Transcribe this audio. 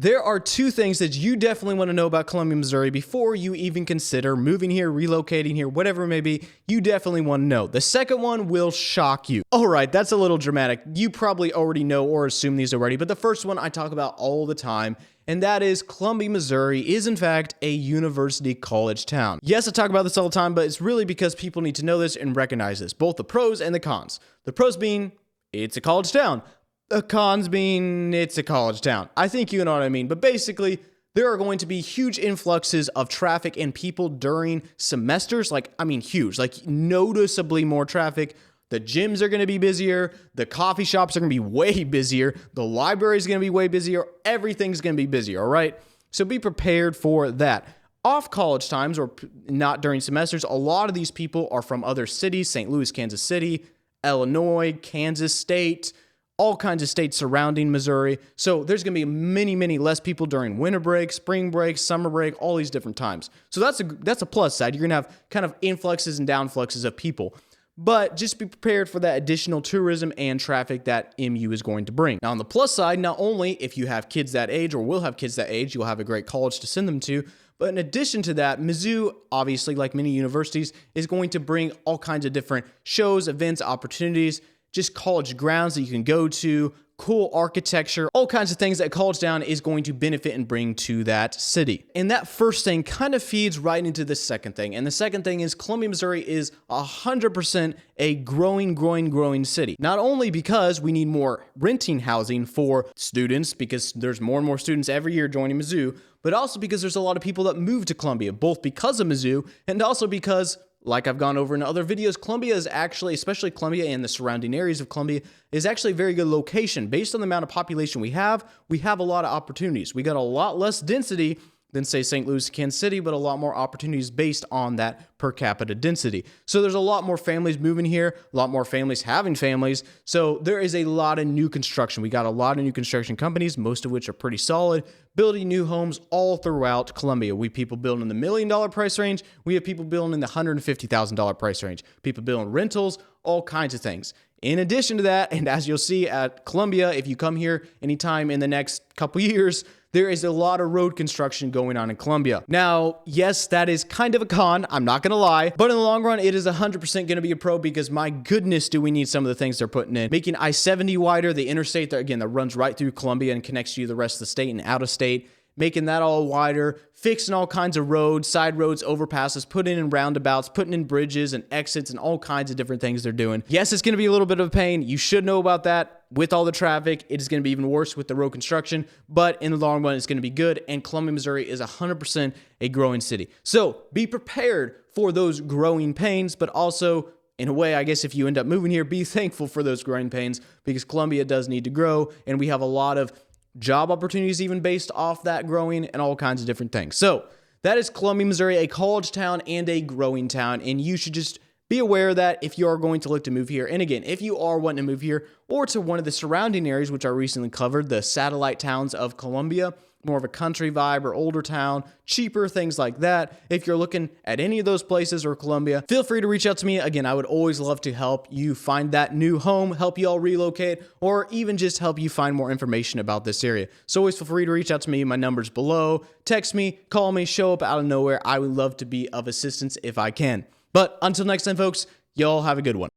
There are two things that you definitely want to know about Columbia, Missouri before you even consider moving here, relocating here, whatever it may be. You definitely want to know. The second one will shock you. All right, that's a little dramatic. You probably already know or assume these already, but the first one I talk about all the time, and that is Columbia, Missouri is in fact a university college town. Yes, I talk about this all the time, but it's really because people need to know this and recognize this, both the pros and the cons. The pros being, it's a college town. The cons being, it's a college town. I think you know what I mean, but basically, there are going to be huge influxes of traffic and people during semesters, huge, noticeably more traffic. The gyms are going to be busier, the coffee shops are going to be way busier, the library is going to be way busier, everything's going to be busier, all right? So be prepared for that. Off college times, or not during semesters, a lot of these people are from other cities, St. Louis, Kansas City, Illinois, Kansas State, all kinds of states surrounding Missouri. So there's going to be many less people during winter break, spring break, summer break, all these different times. So that's a plus side. You're going to have kind of influxes and downfluxes of people. But just be prepared for that additional tourism and traffic that MU is going to bring. Now, on the plus side, not only if you have kids that age or will have kids that age, you'll have a great college to send them to, but in addition to that, Mizzou, obviously, like many universities, is going to bring all kinds of different shows, events, opportunities, just college grounds that you can go to, cool architecture, all kinds of things that college town is going to benefit and bring to that city. And that first thing kind of feeds right into the second thing. And the second thing is Columbia, Missouri is 100% a growing city. Not only because we need more renting housing for students, because there's more and more students every year joining Mizzou, but also because there's a lot of people that move to Columbia, both because of Mizzou and also because, like I've gone over in other videos, Columbia is actually, especially Columbia and the surrounding areas of Columbia, is actually a very good location. Based on the amount of population we have a lot of opportunities. We got a lot less density than, say, St. Louis, Kansas City, but a lot more opportunities based on that per capita density. So there's a lot more families moving here, a lot more families having families. So there is a lot of new construction. We got a lot of new construction companies, most of which are pretty solid, building new homes all throughout Columbia. We have people building in the $1 million price range. We have people building in the $150,000 price range. People building rentals, all kinds of things. In addition to that, and as you'll see at Columbia, if you come here anytime in the next couple years, there is a lot of road construction going on in Columbia. Now, yes, that is kind of a con, I'm not gonna lie, but in the long run, it is 100% gonna be a pro because my goodness, do we need some of the things they're putting in. Making I-70 wider, the interstate, that runs right through Columbia and connects you to the rest of the state and out of state, making that all wider, fixing all kinds of roads, side roads, overpasses, putting in roundabouts, putting in bridges and exits and all kinds of different things they're doing. Yes, it's going to be a little bit of a pain. You should know about that. With all the traffic, it is going to be even worse with the road construction, but in the long run, it's going to be good, and Columbia, Missouri is 100% a growing city. So be prepared for those growing pains, but also, in a way, I guess if you end up moving here, be thankful for those growing pains because Columbia does need to grow, and we have a lot of job opportunities even based off that growing and all kinds of different things. So that is Columbia, Missouri, a college town and a growing town. And you should just be aware that if you are going to look to move here, and again, if you are wanting to move here or to one of the surrounding areas, which I recently covered, the satellite towns of Columbia, more of a country vibe or older town, cheaper, things like that. If you're looking at any of those places or Columbia, feel free to reach out to me. Again, I would always love to help you find that new home, help you all relocate, or even just help you find more information about this area. So always feel free to reach out to me. My number's below. Text me, call me, show up out of nowhere. I would love to be of assistance if I can. But until next time, folks, y'all have a good one.